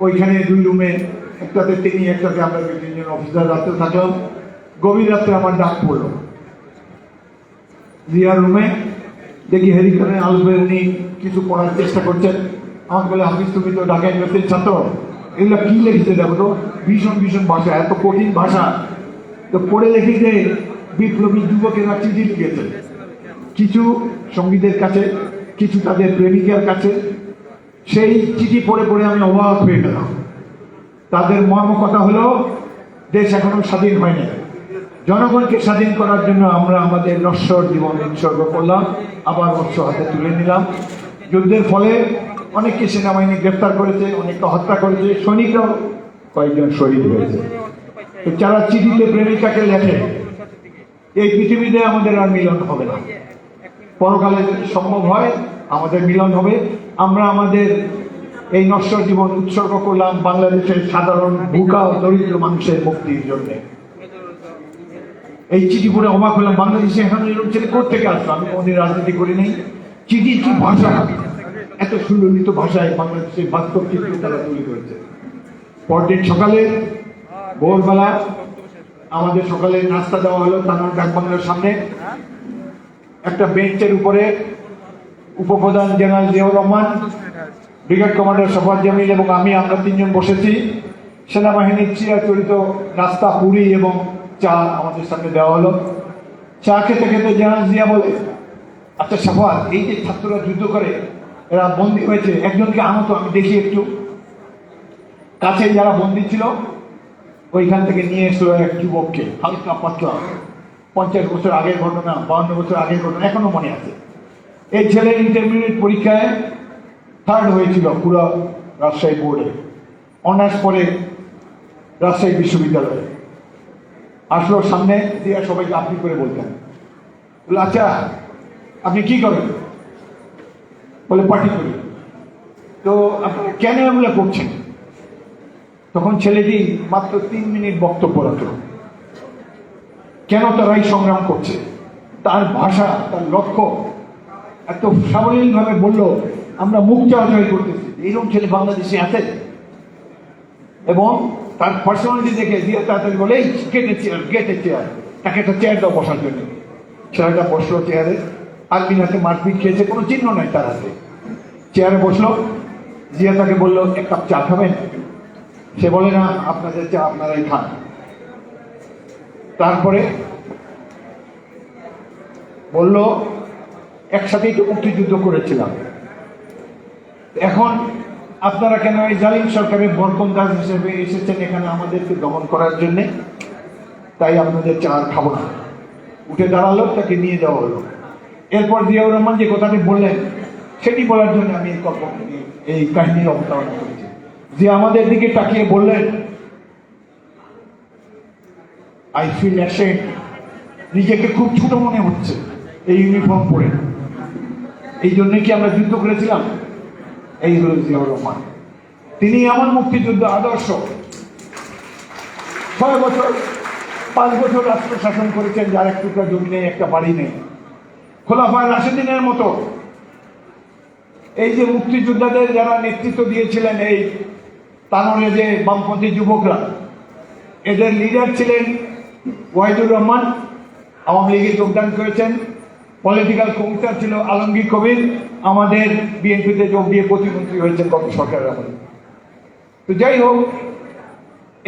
ওইখানে 2 রুমে, একটাতে তিনি, একটাতে আমরা 2 জন অফিসার রাত্রে থাকলাম। গভীর রাত্রে আমার ডাক পড়লো জিয়ার রুমে। দেখি হেলিকপ্টারে আসবে, উনি কিছু পড়ার চেষ্টা করছেন। আমাকে বলে, হাফিজ তুমি তো ঢাকা ইউনিভার্সিটির ছাত্র, এগুলো কি লিখেছে দেখো তো, ভীষণ ভীষণ ভাষা, এত কঠিন ভাষা। তো পড়ে দেখি যে বিপ্লবী যুবকেরা চিঠি লিখেছে, কিছু সঙ্গীদের কাছে, কিছু তাদের প্রেমিকার কাছে। সেই চিঠি পড়ে পড়ে আমি অবাক হয়ে গেলাম। তাদের মর্ম কথা হলো, দেশ এখনো স্বাধীন হয়নি, জনগণকে স্বাধীন করার জন্য আমরা আমাদের নশ্বর জীবন উৎসর্গ করলাম, আবার অস্ত্র হাতে তুলে নিলাম। যুদ্ধের ফলে অনেককে সেনাবাহিনী গ্রেফতার করেছে, অনেককে হত্যা করেছে, সৈনিকরাও কয়েকজন শহীদ হয়েছে। তো যারা চিঠিতে প্রেমিকাকে লেখে, এই পৃথিবীতে আমাদের আর মিলন হবে না, পরকালে যদি সম্ভব হয় আমাদের মিলন হবে। আমরা আমাদের এই নশ্বর জীবন উৎসর্গ করলাম বাংলাদেশের সাধারণ ভূকা ও দরিদ্র মানুষের মুক্তির জন্য। এই চিঠি পড়ে অবাক হলাম, বাংলাদেশে এখন এরকম ছেলে কোথেকে আসলো? আমি কোনদিন রাজনীতি করি নাই। চিঠি কি ভাষা, এত সুললিত ভাষায় বাংলাদেশের বাস্তব চিত্র তারা তুলে ধরেছে। পরদিন সকালে ভোরবেলা আমাদের সকালে নাস্তা দেওয়া হলো তানোর ডাকবাংলার সামনে। একটা বেঞ্চের উপরে উপপ্রধান general Ziaur Rahman, brigade commander Shafaat Jamil এবং আমরা তিনজন বসেছি। সেনাবাহিনীর চিরাচরিত নাস্তা, পুরি এবং চা আমাদের সামনে দেওয়া হলো। চা খেতে খেতে জেনারেল জিয়া বলে, আচ্ছা সফার, এই যে ছাত্ররা যুদ্ধ করে এরা বন্দী হয়েছে, একজনকে আনো তো, আমি দেখি একটু। কাছে যারা বন্দী ছিল ওইখান থেকে নিয়ে এসলো এক যুবককে, হালকা পাতলা, 50 বছর আগের ঘটনা, 52 বছর আগের ঘটনা এখনো মনে আছে। এই ছেলের ইন্টারমিডিয়েট পরীক্ষায় 3rd হয়েছিল পুরো রাজশাহী বোর্ডে, অনার্স পরে রাজশাহী বিশ্ববিদ্যালয়ে। আসলো সামনে দিয়ে সবাইকে আপনি করে বলতেন। বলে, আচ্ছা আপনি কি করেন? বলে, পার্টি করি। তো আপনারা কেন এগুলো করছেন? তখন ছেলেটি মাত্র 3 মিনিট বক্তব্য রাখল, কেন তারা এই সংগ্রাম করছে। তার ভাষা, তার লক্ষ্য এত সাবলীলভাবে বললো, আমরা মুক্ত অজয় করতেছি। এইরকম ছেলে বাংলাদেশে আছে। এবং তার পার্সোনালিটি দেখে দিয়ে তাড়াতাড়ি বলে, গেটে চেয়ার, তাকে একটা চেয়ার দাও বসার জন্য। ছেলেটা বসলো চেয়ারে, আলমিন হাতে মারপিট খেয়েছে, কোনো চিহ্ন নাই তার হাতে। চেয়ারে বসলো, জিয়া তাকে বললো, 1 কাপ চা খাবেন? সে বলে, না, আপনাদের চা আপনারাই খান। তারপরে বলল, একসাথেই তো মুক্তিযুদ্ধ করেছিলাম, এখন আপনারা কেন এই জালিম সরকারের বরকন্দাজ হিসেবে এসেছেন এখানে আমাদেরকে দমন করার জন্য? তাই আপনাদের চা আর খাবো না। উঠে দাঁড়ালো, তাকে নিয়ে যাওয়া হলো। এরপর জিয়াউর রহমান যে কথাটি বললেন সেটি বলার জন্য আমি এই কাহিনীর অবতারণা করেছি। যে আমাদের দিকে তাকিয়ে বললেন, আই ফিল অ্যাশেমড, নিজেকে খুব ছোট মনে হচ্ছে এই ইউনিফর্ম পরে। এই জন্য কি আমরা যুদ্ধ করেছিলাম? এই হল জিয়াউর রহমান। তিনি এমন মুক্তিযুদ্ধ আদর্শ। 6 বছর 5 বছর রাষ্ট্র শাসন করেছেন, যার এক টুকরা জমি নেই, একটা বাড়ি নেই। খোলাফায়ে রাশেদিনের মতো এই যে মুক্তিযোদ্ধাদের যারা নেতৃত্ব দিয়েছিলেন, এই তানোরে যে বামপন্থী যুবকরা, এদের লিডার ছিলেন ওয়াহিদুর রহমান, আওয়ামী লীগে যোগদান করেছেন। পলিটিক্যাল কমিশনার ছিল আলমগীর কবির, আমাদের বিএনপিতে যোগ দিয়ে প্রতিমন্ত্রী হয়েছেন গত সরকারের আমলে। তো যাই হোক,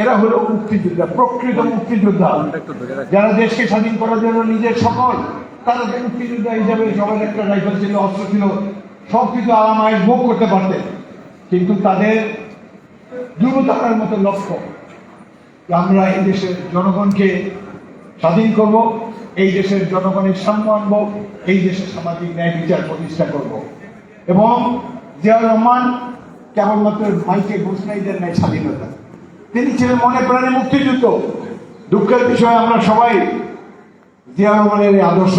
এরা হলো মুক্তিযোদ্ধা, প্রকৃত মুক্তিযোদ্ধা, যারা দেশকে স্বাধীন করার জন্য নিজের সকল, তারা মুক্তিযোদ্ধা হিসাবে সবার একটা রাইফেল ছিল, অস্ত্র ছিল, সবকিছু আরামায় ভোগ করতে পারতেন। কিন্তু তাদের ধ্রুবতারার মতো লক্ষ্য, আমরা এই দেশের জনগণকে স্বাধীন করব, এই দেশের জনগণের সাম্য আনবো, এই দেশের সামাজিক ন্যায় বিচার প্রতিষ্ঠা করব। এবং জিয়াউর রহমান কেবলমাত্র মাইকে ঘোষণাইদের ন্যায় স্বাধীনতা, তিনি ছিলেন মনে প্রাণে মুক্তিযুদ্ধ। দুঃখের বিষয়, আমরা সবাই জিয়াউর রহমানের এই আদর্শ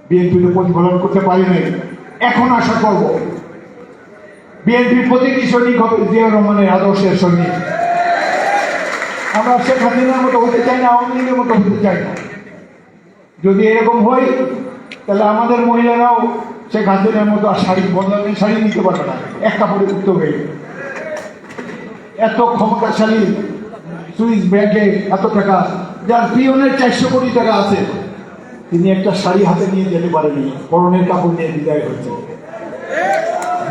বিএনপিতে প্রতিফলন করতে পারি নাই। এখন আশা করব বিএনপির প্রতিটি সৈনিক হবে জিয়াউর রহমানের আদর্শের সৈনিক। আমরা শেখ হাসিনার মতো হতে চাই না, আওয়ামী লীগের মতো হতে চাই না। যদি এরকম হয় তাহলে আমাদের মহিলারাও শেখ হাসিনার মতো আর শাড়ি বদলালে শাড়ি নিতে পারবে না, এক কাপড়ে উঠতে হবে। এত ক্ষমতাশালী সুইস ব্যাংকে এত টাকা, যার পিয়নের 400 কোটি টাকা আছে, তিনি একটা শাড়ি হাতে নিয়ে যেতে পারেনি, পরনের কাপড় নিয়ে বিদায় হচ্ছে।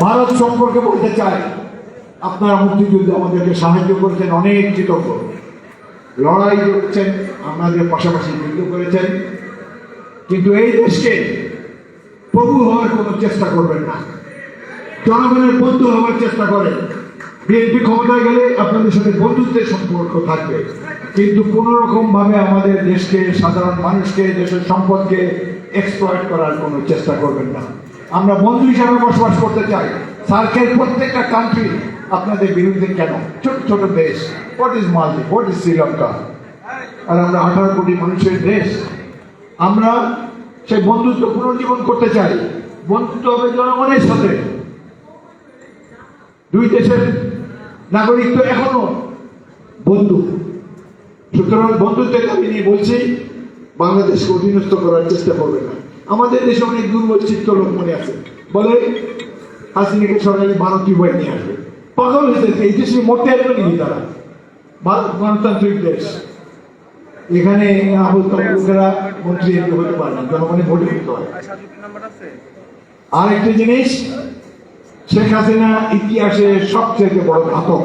ভারত সম্পর্কে বলতে চাই, আপনারা মুক্তিযুদ্ধে আমাদেরকে সাহায্য করেছেন, অনেক কৃতজ্ঞ। লড়াই করছেন, আমাদের পাশাপাশি যুদ্ধ করেছেন, কিন্তু এই দেশকে প্রভু হওয়ার কোনো চেষ্টা করবেন না, জনগণের বন্ধু হওয়ার চেষ্টা করেন। বিএনপি ক্ষমতায় গেলে আপনাদের সাথে বন্ধুত্বের সম্পর্ক থাকবে, কিন্তু কোন রকম ভাবে আমাদের দেশকে, সাধারণ মানুষকে, দেশের সম্পদকে এক্সপ্লয়েট করার কোনো চেষ্টা করবেন না। আমরা বন্ধু হিসাবে বসবাস করতে চাই। সার্কের প্রত্যেকটা কান্ট্রি আপনাদের বিরুদ্ধে কেন? ছোট ছোট দেশ, হোয়াট ইজ মালদ্বীপ, হোয়াট ইজ শ্রীলঙ্কা, আর আমরা 18 কোটি মানুষের দেশ। আমরা সেই বন্ধুত্ব পুনর্জীবন করতে চাই। বন্ধুত্ব হবে জনগণের সাথে। দুই দেশের নাগরিক তো এখনো বন্ধু। সুতরাং বন্ধুত্বের দাবি নিয়ে বলছি, বাংলাদেশকে অধীনস্থ করার চেষ্টা করবে না। আমাদের দেশে অনেক দুর্বল চিত্ত লোক মনে আছে, বলে হাসিনাকে সরকারি ভারতীয় বই নিয়ে আসবে। পাগল হয়েছে, এই দেশে মরতে আসবে নাকি তারা? ভারত গণতান্ত্রিক দেশ, এখানে লোকেরা মন্ত্রী এমপি হতে পারে না, জনগণের ভোটে হতে হয়। আর একটা জিনিস, শেখ হাসিনা ইতিহাসে সবচেয়ে বড় ঘাতক।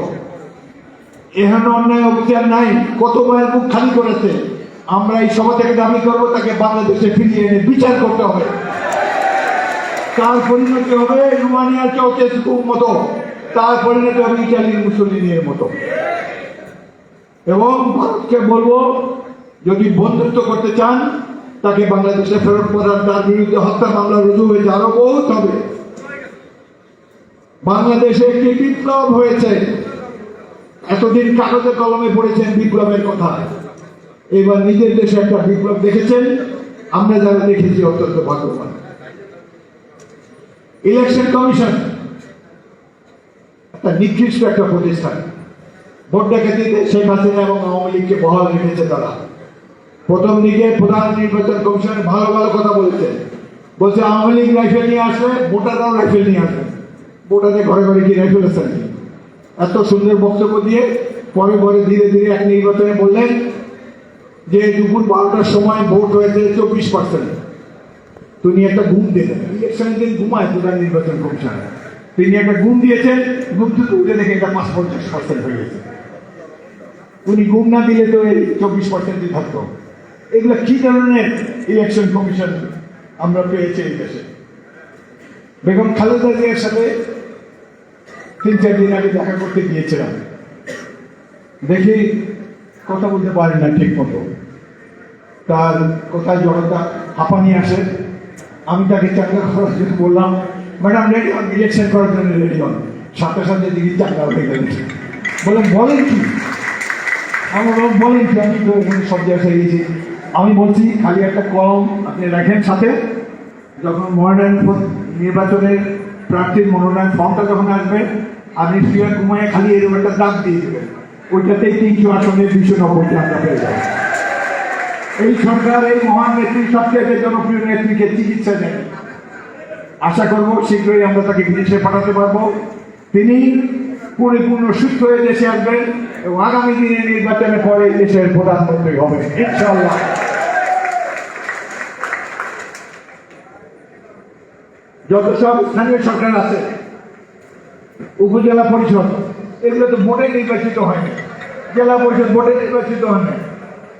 এখানে অন্যায় অবিচার নাই, কত মায়ের মুখ খালি করেছে। আমরা এই সভা থেকে দাবি করবো তাকে বাংলাদেশে ফিরিয়ে এনে বিচার করতে হবে। তার পরিণতি হবে রুমানিয়ার চাউচেস্কুর মতো, তার পরিণতি হবে ইটালির মুসলিনের মতো। এবং ভারতকে বলবো, যদি বন্ধুত্ব করতে চান তাকে বাংলাদেশে ফেরত করার, তার বিরুদ্ধে হত্যা মামলা রুজু হয়েছে, আরো বহুত হবে। বাংলাদেশে একটি বিপ্লব হয়েছে, এতদিন কাগজে কলমে পড়েছেন বিপ্লবের কথা, এবার নিজের দেশে একটা বিপ্লব দেখেছেন। আমরা যারা দেখেছি অত্যন্ত ভাগ্যবান। ইলেকশন কমিশন একটা নিকৃষ্ট একটা প্রতিষ্ঠান। ভোট ডাকাতিতে শেখ হাসিনা এবং আওয়ামী লীগকে বহাল রেখেছে তারা। প্রথম দিকে প্রধান নির্বাচন কমিশন ভালো ভালো কথা বলেছে, বলছে আওয়ামী লীগ রাইফেল নিয়ে আসবে, ভোটাররাও রাইফেল নিয়ে আসবে। ভোটারদের ঘরে ঘরে কি রাইফেল আছে? এত সুন্দর বক্তব্য দিয়ে পরে পরে ধীরে ধীরে এক নির্বাচনে বললেন যে দুপুর 12টার সময় ভোট হয়েছে 24%। তিনি একটা গুম দিলেন, ইলেকশনের দিন ঘুমায় প্রধান নির্বাচন কমিশন, তিনি একটা গুম দিয়েছেন, গুম থেকে উঠে দেখে এটা 50% হয়ে গেছে। উনি গুম না দিলে তো এই 24% থাকতো। এগুলো কি ধরনের ইলেকশন কমিশন আমরা পেয়েছি এই দেশে? বেগম খালেদা জিয়ার সাথে 3-4 দিন আগে দেখা করতে গিয়েছিলাম, দেখি কথা বলতে পারেন না ঠিক মতো, তার কোথায় জনতা হাঁপানি আসে। আমি তাকে চাঙ্গা করার জন্য বললাম, ম্যাডাম রেডি হন, ইলেকশন করার জন্য রেডি হন। সাথে সাথে দিকে চাঙ্গা হয়ে গেল। বলেন কি? আমি বললাম বলেন কি? আমি তো এখানে সব জায়গায় গেছি। আমি বলছি খালি একটা কলম আপনি রাখেন সাথে, যখন মনোনয়ন নির্বাচনের প্রার্থীর মনোনয়ন ফর্মটা যখন আসবে, আপনি শুয়ে ঘুমায় খালি এরকম একটা দাগ দিয়ে দেবেন, ওইটাতেই 300 আসনে 290 আমরা পেয়ে যাবো। এই সরকার, এই মহান নেত্রী, সবচেয়ে জনপ্রিয় নেত্রীকে চিকিৎসা দেয়। আশা করব শীঘ্রই আমরা তাকে বিদেশে পাঠাতে পারবো। তিনি পরিপূর্ণ সুস্থ হয়ে দেশে আসবেন এবং আগামী দিনে নির্বাচনের পরে দেশের প্রধানমন্ত্রী হবেন ইনশাআল্লাহ। যত সব স্থানীয় সরকার আছে, উপজেলা পরিষদ, এগুলো তো ভোটে নির্বাচিত হয়নি, জেলা পরিষদ ভোটে নির্বাচিত হয়নি।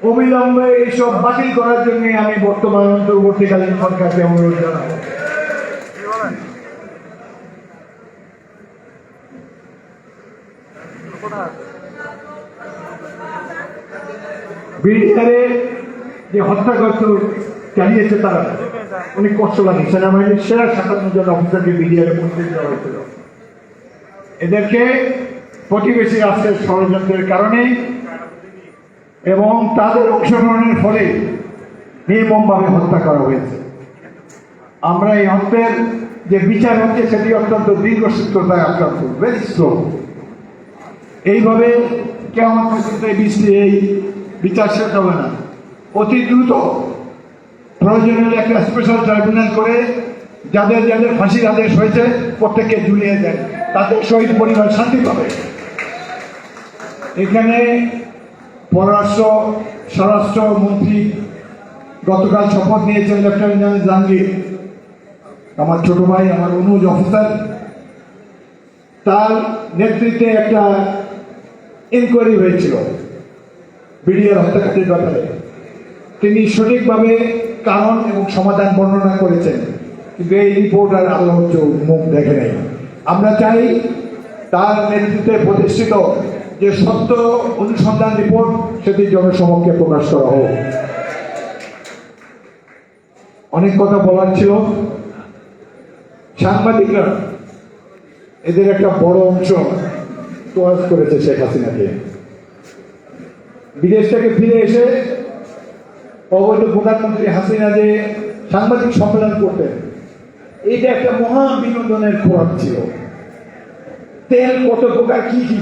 অবিলম্বে এইসব বাতিল করার জন্য আমি বর্তমান অন্তর্বর্তীকালীন সরকারকে অনুরোধ জানাবো। বিহারে যে হত্যাগ্রস্ত চালিয়েছে তারা, অনেক কষ্ট লাগে। সেনাবাহিনীর সেরা 57 জন অফিসারকে বিডিআরে মন্ত্রী দেওয়া হয়েছিল। এদেরকে প্রতিবেশী রাষ্ট্রের ষড়যন্ত্রের কারণে এবং তাদের অংশগ্রহণের ফলে নির্মমভাবে হত্যা করা হয়েছে। আমরা এই হত্যার যে বিচার হচ্ছে সেটি অত্যন্ত দীর্ঘসূত্রতায় আক্রান্ত, ভেরি স্লো। এইভাবে কেমন পর্যন্ত এই বিচার শেষ হবে না। অতি দ্রুত প্রয়োজন হলে একটা স্পেশাল ট্রাইব্যুনাল করে যাদের যাদের ফাঁসির আদেশ হয়েছে প্রত্যেককে ঝুলিয়ে দেয়, তাদের শহীদ পরিবার শান্তি পাবে। এখানে স্বরাষ্ট্র মন্ত্রী গতকাল শপথ নিয়েছেন, লেফটেন্যান্ট জেনারেল জাহাঙ্গীর, আমার ছোট ভাই, আমার অনুজ অফিসার। তার নেতৃত্বে একটা ইনকোয়ারি হয়েছিল বিডিআর হত্যাকাণ্ডের ব্যাপারে। তিনি সঠিকভাবে কারণ এবং সমাধান বর্ণনা করেছেন, কিন্তু এই রিপোর্ট আর আলোচ্য মুখ দেখে নেই। আমরা চাই তার নেতৃত্বে প্রতিষ্ঠিত যে সত্য অনুসন্ধান রিপোর্ট সেটি জনসমক্ষে প্রকাশ করা হোক। অনেক কথা বলার ছিল। সাংবাদিকরা এদের একটা বড় অংশ তোয়াজ করেছে শেখ হাসিনাকে। বিদেশ থেকে ফিরে এসে অবৈধ প্রধানমন্ত্রী হাসিনা যে সাংবাদিক সম্মেলন করতেন, এটা একটা মহা বিনোদনের খোরাক ছিল। তেল কত প্রকার কি কি,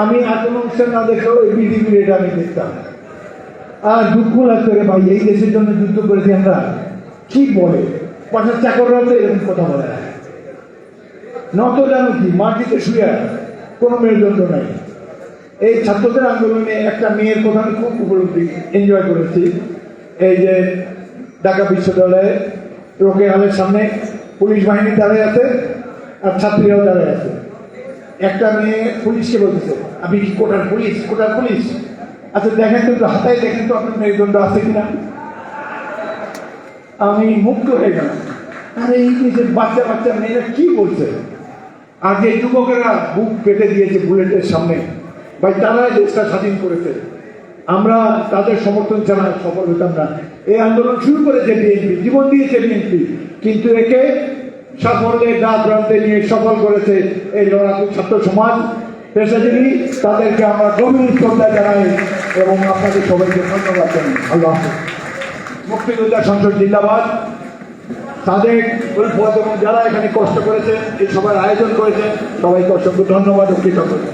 আমি আর কোনো অনুষ্ঠান না দেখলেও এই বিধিগুলি এটা আমি দেখতাম। আর দুঃখ লাগতো রে ভাই, এই দেশের জন্য যুদ্ধ করেছি আমরা, কি বলে পাশার চাকররাও তো এরকম কথা বলে না। নত জানো কি, মাটিতে শুয়ে কোনো মেরুদণ্ড নাই। এই ছাত্রদের আন্দোলনে একটা মেয়ের কথা আমি খুব উপলব্ধি এনজয় করেছি। এই যে ঢাকা বিশ্ববিদ্যালয়ে রোকে হলের সামনে পুলিশ বাহিনী দাঁড়িয়ে আছে আর ছাত্রীরাও দাঁড়িয়ে আছে। একটা মেয়ে পুলিশকে বলতেছে, আমি কি কোটার পুলিশ? কোটার পুলিশ? আচ্ছা দেখেন তো, একটু হাতায় দেখেন তো আপনার মেরুদণ্ড আছে কিনা। আমি মুক্ত হয়ে গেলাম। আরে এই যে বাচ্চা বাচ্চা মেয়েরা কি বলছে, আর যে যুবকেরা বুক পেতে দিয়েছে বুলেটের সামনে, ভাই তারাই দেশটা স্বাধীন করেছে। আমরা তাদের সমর্থন ছাড়া সফল হতাম না। এই আন্দোলন শুরু করেছে বিএনপি, জীবন দিয়েছে বিএনপি, কিন্তু একে সাফল্যের গা প্রান্তে নিয়ে সফল করেছে এই লড়াকু ছাত্র সমাজ, পেশাজীবী। তাদেরকে আমরা গভীর শ্রদ্ধা জানাই এবং আপনাদের সবাইকে ধন্যবাদ জানাই। আল্লাহ হাফেজ। মুক্তিযোদ্ধা সংসদ জিন্দাবাদ। তাদের এবং যারা এখানে কষ্ট করেছেন, এই সবার আয়োজন করেছেন, সবাইকে অসংখ্য ধন্যবাদ ও কৃতজ্ঞতা।